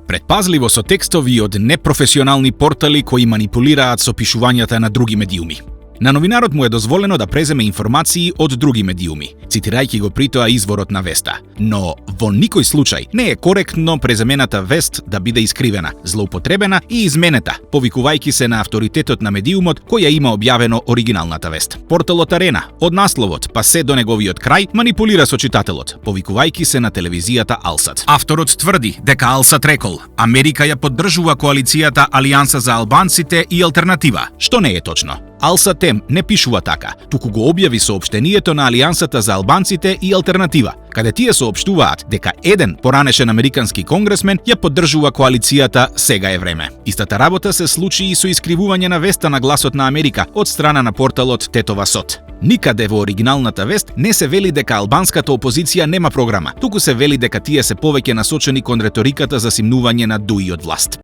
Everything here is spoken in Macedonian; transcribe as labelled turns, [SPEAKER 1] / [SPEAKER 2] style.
[SPEAKER 1] Предпазливо со текстови од непрофесионални портали кои манипулираат со пишувањата на други медиуми. На новинарот му е дозволено да преземе информации од други медиуми, цитирајќи го при тоа изворот на веста. Но во никој случај не е коректно преземената вест да биде искривена, злоупотребена и изменета, повикувајќи се на авторитетот на медиумот кој ја има објавено оригиналната вест. Порталот Арена, од насловот па се до неговиот крај, манипулира со читателот, повикувајќи се на телевизијата Алсат. Авторот тврди дека Алсат рекол: Америка ја поддржува коалицијата Алијанса за албанците и Алтернатива, што не е точно. Алсат Тем не пишува така, туку го објави соопштението на Алијансата за албанците и Алтернатива, каде тие соопштуваат дека еден поранешен американски конгресмен ја поддржува коалицијата Сега е време. Истата работа се случи и со искривување на веста на Гласот на Америка од страна на порталот Тетова Сот. Никаде во оригиналната вест не се вели дека албанската опозиција нема програма, туку се вели дека тие се повеќе насочени кон реториката за симнување на дуи од власт.